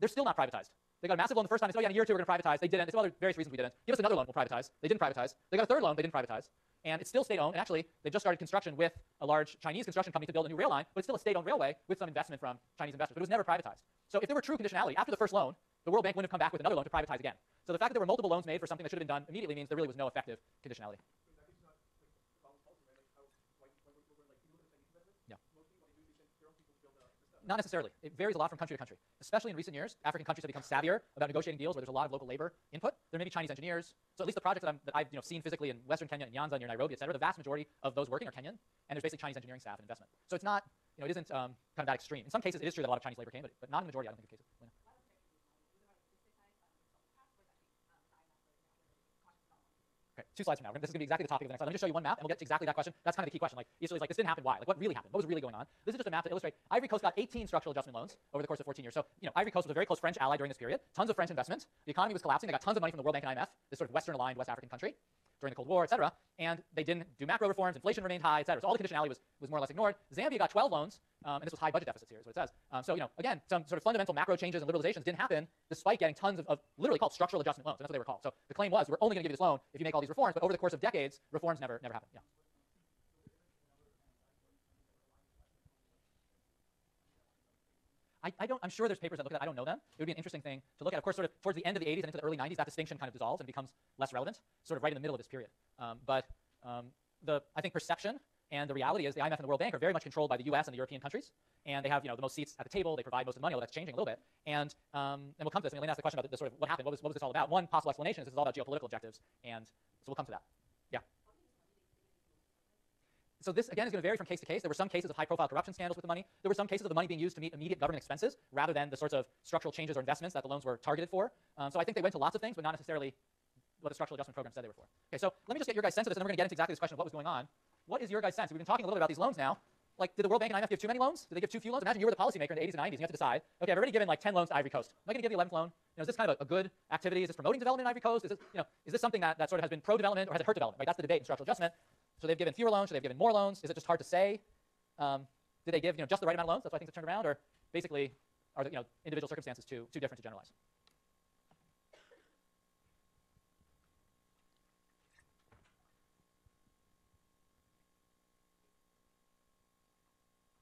They're still not privatized. They got a massive loan the first time. They said, oh yeah, in a year or two we're going to privatize. They didn't. There's some other various reasons we didn't. Give us another loan, we'll privatize. They didn't privatize. They got a third loan, they didn't privatize. And it's still state-owned. And actually, they've just started construction with a large Chinese construction company to build a new rail line, but it's still a state-owned railway with some investment from Chinese investors. But it was never privatized. So if there were true conditionality, after the first loan, the World Bank wouldn't have come back with another loan to privatize again. So the fact that there were multiple loans made for something that should have been done immediately means there really was no effective conditionality. Not necessarily. It varies a lot from country to country. Especially in recent years, African countries have become savvier about negotiating deals where there's a lot of local labor input. There may be Chinese engineers. So at least the projects that I've seen physically in Western Kenya, in Nyanza, near Nairobi, et cetera, the vast majority of those working are Kenyan, and there's basically Chinese engineering staff and investment. So it's not, it isn't kind of that extreme. In some cases, it is true that a lot of Chinese labor came, but not in the majority. I don't think the case. Okay, 2 slides from now. This is going to be exactly the topic of the next slide. Let me just show you one map, and we'll get to exactly that question. That's kind of the key question. Like, Easterly's like, this didn't happen. Why? Like, what really happened? What was really going on? This is just a map to illustrate. Ivory Coast got 18 structural adjustment loans over the course of 14 years. So, Ivory Coast was a very close French ally during this period. Tons of French investment. The economy was collapsing. They got tons of money from the World Bank and IMF, this sort of Western-aligned West African country, during the Cold War, et cetera. And they didn't do macro reforms. Inflation remained high, et cetera. So all the conditionality was more or less ignored. Zambia got 12 loans, and this was high budget deficits here, is what it says. So, again, some sort of fundamental macro changes and liberalizations didn't happen despite getting tons of literally called structural adjustment loans. And that's what they were called. So the claim was, we're only going to give you this loan if you make all these reforms. But over the course of decades, reforms never happened. Yeah. I'm sure there's papers that look at that. I don't know them. It would be an interesting thing to look at. Of course, sort of towards the end of the 80s and into the early 90s, that distinction kind of dissolves and becomes less relevant, sort of right in the middle of this period. I think perception and the reality is the IMF and the World Bank are very much controlled by the US and the European countries, and they have the most seats at the table. They provide most of the money, although that's changing a little bit. And we'll come to this. Elena asked the question about the sort of what happened. What was this all about? One possible explanation is this is all about geopolitical objectives, and so we'll come to that. Yeah. So this, again, is going to vary from case to case. There were some cases of high-profile corruption scandals with the money. There were some cases of the money being used to meet immediate government expenses rather than the sorts of structural changes or investments that the loans were targeted for. So I think they went to lots of things, but not necessarily what the structural adjustment program said they were for. Okay, so let me just get your guys' sense of this, and then we're going to get into exactly this question of what was going on. What is your guys' sense? We've been talking a little bit about these loans now. Like, did the World Bank and IMF give too many loans? Did they give too few loans? Imagine you were the policymaker in the 80s and 90s, and you have to decide, okay, I've already given like 10 loans to Ivory Coast. Am I going to give the 11th loan? Is this kind of a good activity? Is this promoting development in Ivory Coast? Is this something that sort of has been pro-development, or has it hurt development? Right? That's the debate in structural adjustment. So they've given fewer loans, should they have given more loans? Is it just hard to say? Did they give just the right amount of loans? That's why things have turned around, or basically are the individual circumstances too different to generalize?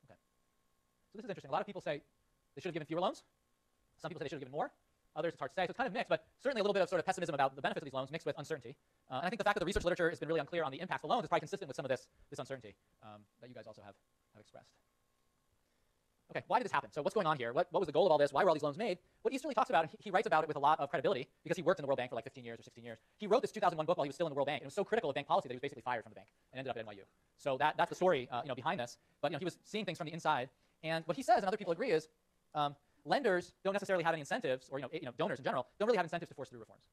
Okay. So this is interesting. A lot of people say they should have given fewer loans. Some people say they should have given more. Others, it's hard to say. So it's kind of mixed, but certainly a little bit of sort of pessimism about the benefits of these loans mixed with uncertainty. And I think the fact that the research literature has been really unclear on the impacts of loans is probably consistent with some of this uncertainty that you guys also have expressed. Okay, why did this happen? So what's going on here? What was the goal of all this? Why were all these loans made? What Easterly talks about, and he writes about it with a lot of credibility because he worked in the World Bank for like 15 years or 16 years. He wrote this 2001 book while he was still in the World Bank, and it was so critical of bank policy that he was basically fired from the bank and ended up at NYU. So that's the story behind this. But he was seeing things from the inside. And what he says, and other people agree, is lenders don't necessarily have any incentives, or donors in general don't really have incentives to force through reforms.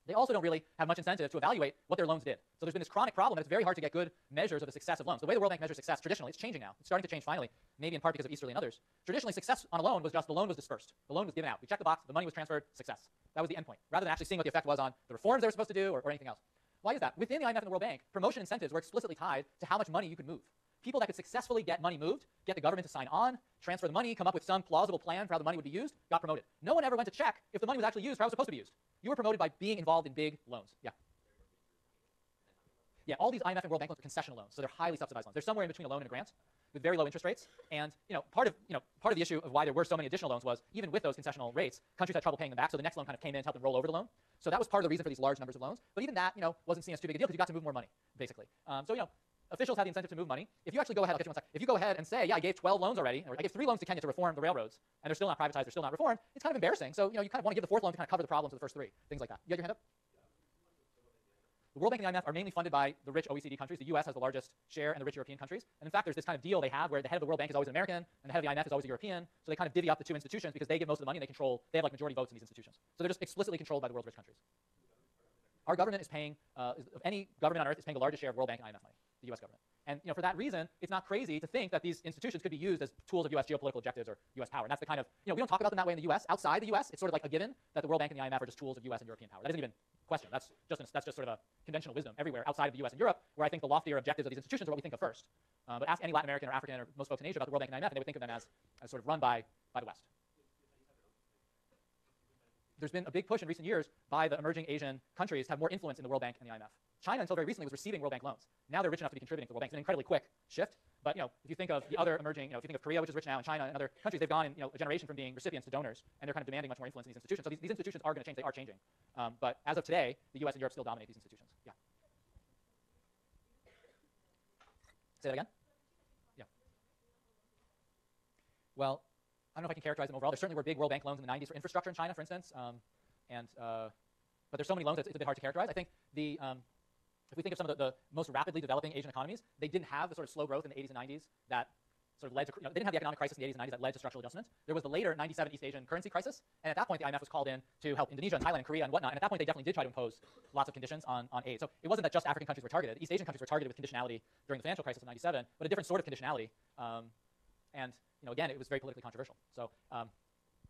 They also don't really have much incentive to evaluate what their loans did. So there's been this chronic problem that it's very hard to get good measures of the success of loans. The way the World Bank measures success traditionally, it's changing now. It's starting to change finally, maybe in part because of Easterly and others. Traditionally, success on a loan was just the loan was dispersed. The loan was given out. We checked the box, the money was transferred, success. That was the endpoint, rather than actually seeing what the effect was on the reforms they were supposed to do or anything else. Why is that? Within the IMF and the World Bank, promotion incentives were explicitly tied to how much money you could move. People that could successfully get money moved, get the government to sign on, transfer the money, come up with some plausible plan for how the money would be used, got promoted. No one ever went to check if the money was actually used for how it was supposed to be used. You were promoted by being involved in big loans. Yeah. Yeah, all these IMF and World Bank loans are concessional loans, so they're highly subsidized loans. They're somewhere in between a loan and a grant with very low interest rates. And part of the issue of why there were so many additional loans was even with those concessional rates, countries had trouble paying them back, so the next loan kind of came in to help them roll over the loan. So that was part of the reason for these large numbers of loans. But even that wasn't seen as too big a deal because you got to move more money, basically. Officials had the incentive to move money. If you actually go ahead, if you go ahead and say, yeah, I gave 12 loans already, or I gave 3 loans to Kenya to reform the railroads, and they're still not privatized, they're still not reformed, it's kind of embarrassing. So you kind of want to give the 4th loan to kind of cover the problems of the first 3, things like that. You got your hand up? The World Bank and the IMF are mainly funded by the rich OECD countries. The US has the largest share, and the rich European countries. And in fact, there's this kind of deal they have where the head of the World Bank is always an American, and the head of the IMF is always a European. So they kind of divvy up the 2 institutions because they give most of the money and they have like majority votes in these institutions. So they're just explicitly controlled by the world's rich countries. Our government is paying, any government on earth is paying the largest share of World Bank and IMF money, the US government. And for that reason, it's not crazy to think that these institutions could be used as tools of US geopolitical objectives or US power. And that's the kind of, we don't talk about them that way in the US. Outside the US, it's sort of like a given that the World Bank and the IMF are just tools of US and European power. That isn't even a question. That's just sort of a conventional wisdom everywhere outside of the US and Europe, where I think the loftier objectives of these institutions are what we think of first. But ask any Latin American or African or most folks in Asia about the World Bank and IMF, and they would think of them as sort of run by the West. there's been a big push in recent years by the emerging Asian countries to have more influence in the World Bank and the IMF. China, until very recently, was receiving World Bank loans. Now they're rich enough to be contributing to the World Bank. It's an incredibly quick shift. But if you think of the other emerging, if you think of Korea, which is rich now, and China and other countries, they've gone in a generation from being recipients to donors, and they're kind of demanding much more influence in these institutions. So these institutions are going to change. They are changing. But as of today, the U.S. and Europe still dominate these institutions. Yeah. Say that again? Yeah. Well, I don't know if I can characterize them overall. There certainly were big World Bank loans in the 90s for infrastructure in China, for instance. But there's so many loans that it's a bit hard to characterize. I think if we think of some of the most rapidly developing Asian economies, they didn't have the sort of slow growth in the 80s and 90s that sort of led to, they didn't have the economic crisis in the 80s and 90s that led to structural adjustments. There was the later 97 East Asian currency crisis, and at that point the IMF was called in to help Indonesia and Thailand and Korea and whatnot, and at that point they definitely did try to impose lots of conditions on aid. So it wasn't that just African countries were targeted. East Asian countries were targeted with conditionality during the financial crisis of 97, but a different sort of conditionality. And again, it was very politically controversial. So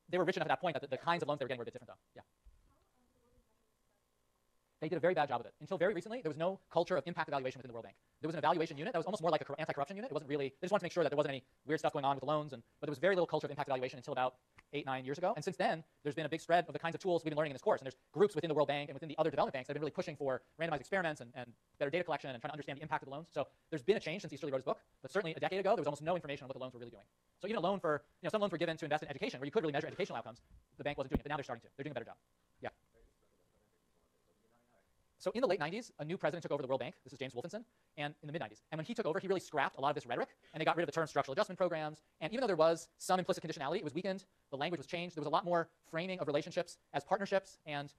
they were rich enough at that point that the kinds of loans they were getting were a bit different though. Yeah. They did a very bad job of it. Until very recently, there was no culture of impact evaluation within the World Bank. There was an evaluation unit that was almost more like an anti-corruption unit. It wasn't really, they just wanted to make sure that there wasn't any weird stuff going on with the loans, but there was very little culture of impact evaluation until about 8-9 years ago. And since then, there's been a big spread of the kinds of tools we've been learning in this course. And there's groups within the World Bank and within the other development banks that have been really pushing for randomized experiments and better data collection and trying to understand the impact of the loans. So there's been a change since Easterly wrote his book, but certainly a decade ago, there was almost no information on what the loans were really doing. So even a loan for, some loans were given to invest in education where you could really measure educational outcomes. The bank wasn't doing it, but now they're starting to. They're doing a better job. Yeah. So in the late 90s, a new president took over the World Bank. This is James Wolfensohn, and in the mid-90s. And when he took over, he really scrapped a lot of this rhetoric, and they got rid of the term structural adjustment programs. And even though there was some implicit conditionality, it was weakened. The language was changed. There was a lot more framing of relationships as partnerships and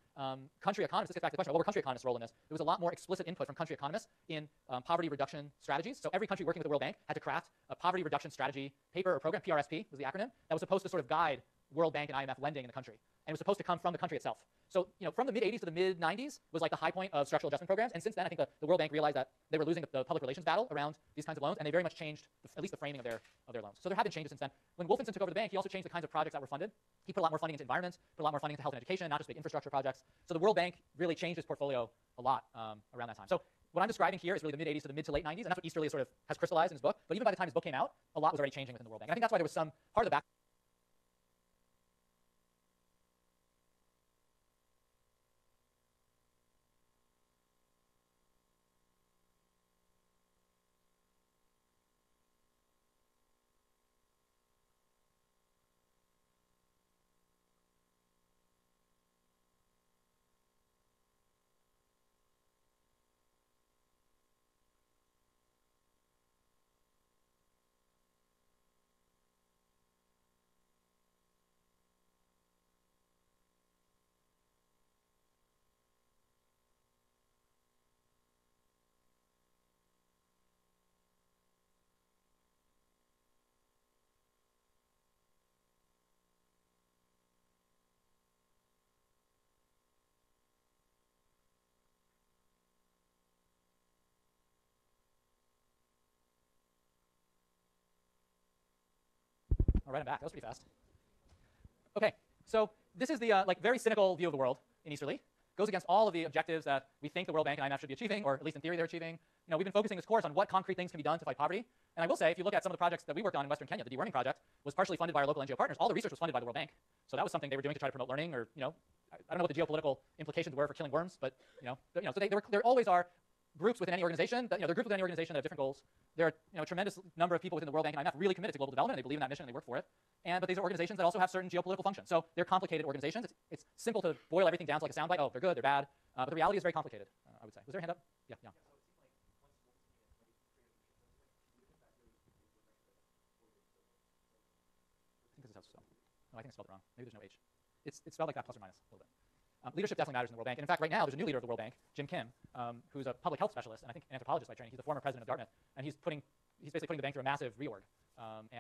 country economists. This gets back to the question, what were country economists' role in this? There was a lot more explicit input from country economists in poverty reduction strategies. So every country working with the World Bank had to craft a poverty reduction strategy paper or program, PRSP was the acronym, that was supposed to sort of guide World Bank and IMF lending in the country. And it was supposed to come from the country itself. So, from the mid-80s to the mid-90s was like the high point of structural adjustment programs. And since then, I think the World Bank realized that they were losing the public relations battle around these kinds of loans, and they very much changed at least the framing of their loans. So there have been changes since then. When Wolfensohn took over the bank, he also changed the kinds of projects that were funded. He put a lot more funding into environment, put a lot more funding into health and education, not just big infrastructure projects. So the World Bank really changed its portfolio a lot around that time. So what I'm describing here is really the mid-80s to the mid to late 90s, and that's what Easterly sort of has crystallized in his book. But even by the time his book came out, a lot was already changing within the World Bank. And I think that's why there was some part of the back. All right, I'm back. That was pretty fast. Okay, so this is the very cynical view of the world in Easterly. Goes against all of the objectives that we think the World Bank and IMF should be achieving, or at least in theory they're achieving. We've been focusing this course on what concrete things can be done to fight poverty. And I will say, if you look at some of the projects that we worked on in Western Kenya, the deworming project was partially funded by our local NGO partners. All the research was funded by the World Bank. So that was something they were doing to try to promote learning, or I don't know what the geopolitical implications were for killing worms, but so there always are groups within any organization that there are groups within any organization that have different goals. There are a tremendous number of people within the World Bank and IMF really committed to global development. They believe in that mission and they work for it. But these are organizations that also have certain geopolitical functions. So they're complicated organizations. It's simple to boil everything down to like a soundbite. Oh, they're good, they're bad. But the reality is very complicated, I would say. Was there a hand up? Yeah. I think this is how it's spelled. No, I think it's spelled wrong. Maybe there's no H. It's spelled like that plus or minus a little bit. Leadership definitely matters in the World Bank. And in fact, right now, there's a new leader of the World Bank, Jim Kim, who's a public health specialist and I think an anthropologist by training. He's the former president of Dartmouth. And he's basically putting the bank through a massive reorg,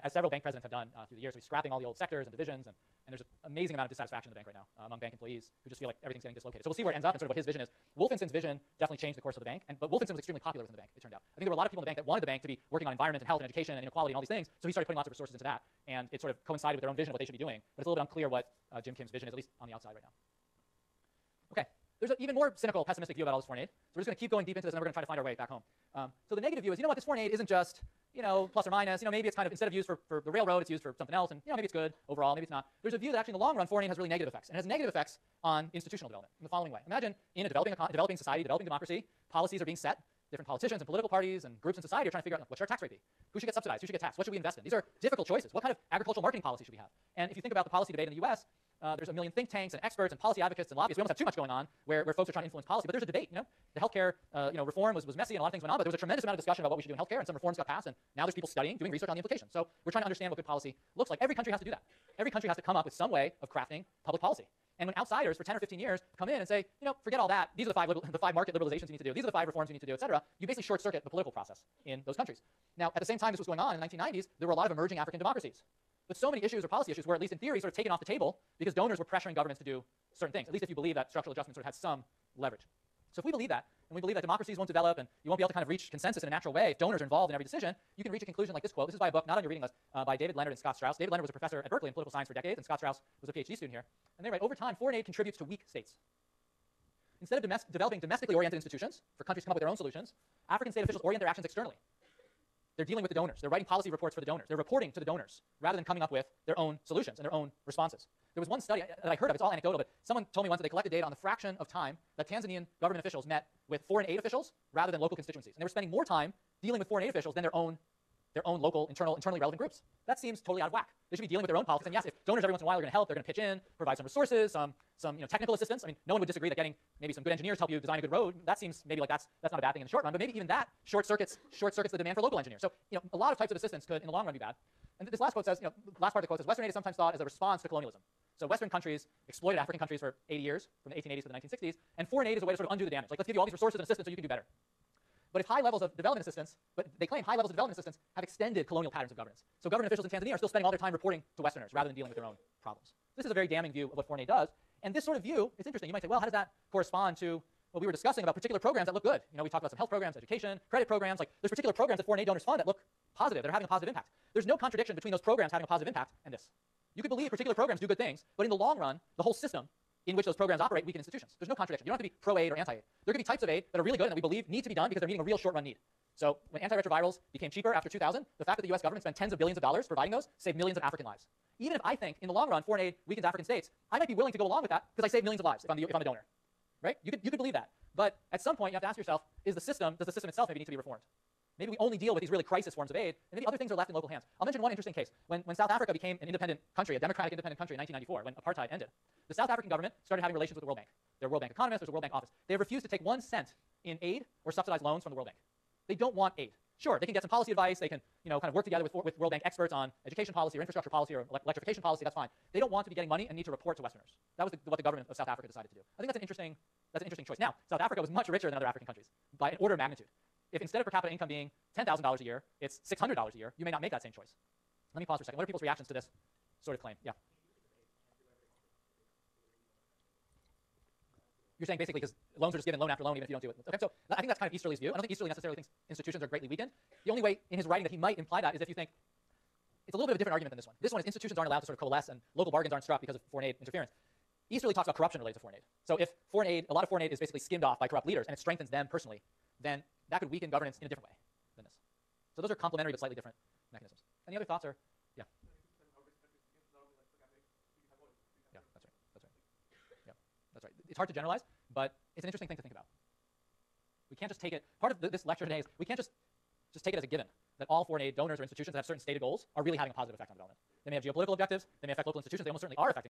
as several bank presidents have done through the years. So he's scrapping all the old sectors and divisions. And there's an amazing amount of dissatisfaction in the bank right now among bank employees who just feel like everything's getting dislocated. So we'll see where it ends up and sort of what his vision is. Wolfenson's vision definitely changed the course of the bank. But Wolfensohn was extremely popular within the bank, it turned out. I think there were a lot of people in the bank that wanted the bank to be working on environment and health and education and inequality and all these things. So he started putting lots of resources into that. And it sort of coincided with their own vision of what they should be doing. But it's a little bit unclear what Jim Kim's vision is, at least on the outside right now. Okay. There's an even more cynical, pessimistic view about all this foreign aid. So we're just going to keep going deep into this, and then we're going to try to find our way back home. So the negative view is, this foreign aid isn't just, plus or minus, maybe it's kind of, instead of used for the railroad, it's used for something else, and maybe it's good overall, maybe it's not. There's a view that actually in the long run, foreign aid has really negative effects, and it has negative effects on institutional development in the following way. Imagine in a developing society, developing democracy, policies are being set. Different politicians and political parties and groups in society are trying to figure out what should our tax rate be? Who should get subsidized? Who should get taxed? What should we invest in? These are difficult choices. What kind of agricultural marketing policy should we have? And if you think about the policy debate in the US, there's a million think tanks and experts and policy advocates and lobbyists. We almost have too much going on where folks are trying to influence policy. But there's a debate. The healthcare reform was messy and a lot of things went on, but there was a tremendous amount of discussion about what we should do in healthcare, and some reforms got passed, and now there's people studying, doing research on the implications. So we're trying to understand what good policy looks like. Every country has to do that. Every country has to come up with some way of crafting public policy. And when outsiders for 10 or 15 years come in and say, forget all that, these are the five market liberalizations you need to do, these are the 5 reforms you need to do, et cetera, you basically short circuit the political process in those countries. Now, at the same time this was going on in the 1990s, there were a lot of emerging African democracies. But so many issues or policy issues were, at least in theory, sort of taken off the table because donors were pressuring governments to do certain things, at least if you believe that structural adjustment sort of has some leverage. So if we believe that, and we believe that democracies won't develop and you won't be able to kind of reach consensus in a natural way if donors are involved in every decision, you can reach a conclusion like this quote. This is by a book not on your reading list, by David Leonard and Scott Strauss. David Leonard was a professor at Berkeley in political science for decades, and Scott Strauss was a PhD student here. And they write, over time, foreign aid contributes to weak states. Instead of developing domestically oriented institutions for countries to come up with their own solutions, African state officials orient their actions externally. They're dealing with the donors. They're writing policy reports for the donors. They're reporting to the donors rather than coming up with their own solutions and their own responses. There was one study that I heard of, it's all anecdotal, but someone told me once that they collected data on the fraction of time that Tanzanian government officials met with foreign aid officials rather than local constituencies. And they were spending more time dealing with foreign aid officials than their own local, internally relevant groups. That seems totally out of whack. They should be dealing with their own politics. And yes, if donors every once in a while are going to help, they're going to pitch in, provide some resources, some technical assistance. I mean, no one would disagree that getting maybe some good engineers to help you design a good road, that seems maybe like that's not a bad thing in the short run. But maybe even that short circuits the demand for local engineers. So a lot of types of assistance could in the long run be bad. And this last quote says, last part of the quote says, Western aid is sometimes thought as a response to colonialism. So Western countries exploited African countries for 80 years, from the 1880s to the 1960s, and foreign aid is a way to sort of undo the damage. Like, let's give you all these resources and assistance so you can do better. But if high levels of development assistance, but they claim high levels of development assistance have extended colonial patterns of governance. So government officials in Tanzania are still spending all their time reporting to Westerners rather than dealing with their own problems. This is a very damning view of what foreign aid does. And this sort of view, it's interesting. You might say, well, how does that correspond to what we were discussing about particular programs that look good? We talked about some health programs, education, credit programs. Like, there's particular programs that foreign aid donors fund that look positive, that are having a positive impact. There's no contradiction between those programs having a positive impact and this. You could believe particular programs do good things, but in the long run, the whole system in which those programs operate weaken institutions. There's no contradiction. You don't have to be pro-aid or anti-aid. There could be types of aid that are really good and that we believe need to be done because they're meeting a real short-run need. So when antiretrovirals became cheaper after 2000, the fact that the US government spent tens of billions of dollars providing those saved millions of African lives. Even if I think in the long run foreign aid weakens African states, I might be willing to go along with that because I save millions of lives if I'm a donor. Right? You could believe that. But at some point you have to ask yourself, does the system itself maybe need to be reformed? Maybe we only deal with these really crisis forms of aid, and maybe other things are left in local hands. I'll mention one interesting case. When South Africa became an independent country, a democratic independent country in 1994, when apartheid ended, the South African government started having relations with the World Bank. There are World Bank economists, there's a World Bank office. They have refused to take 1 cent in aid or subsidized loans from the World Bank. They don't want aid. Sure, they can get some policy advice, they can kind of work together with World Bank experts on education policy or infrastructure policy or electrification policy, that's fine. They don't want to be getting money and need to report to Westerners. That was what the government of South Africa decided to do. I think that's an interesting choice. Now, South Africa was much richer than other African countries by an order of magnitude. If instead of per capita income being $10,000 a year, it's $600 a year, you may not make that same choice. Let me pause for a second. What are people's reactions to this sort of claim? Yeah. You're saying basically because loans are just given loan after loan even if you don't do it. Okay, so I think that's kind of Easterly's view. I don't think Easterly necessarily thinks institutions are greatly weakened. The only way in his writing that he might imply that is if you think it's a little bit of a different argument than this one. This one is institutions aren't allowed to sort of coalesce and local bargains aren't struck because of foreign aid interference. Easterly talks about corruption related to foreign aid. So if a lot of foreign aid is basically skimmed off by corrupt leaders and it strengthens them personally, then that could weaken governance in a different way than this. So those are complementary but slightly different mechanisms. Any other thoughts? Or yeah. Yeah, that's right. Yeah, that's right. It's hard to generalize, but it's an interesting thing to think about. We can't just take it. Part of this lecture today is we can't just take it as a given that all foreign aid donors or institutions that have certain stated goals are really having a positive effect on development. They may have geopolitical objectives. They may affect local institutions. They almost certainly are affecting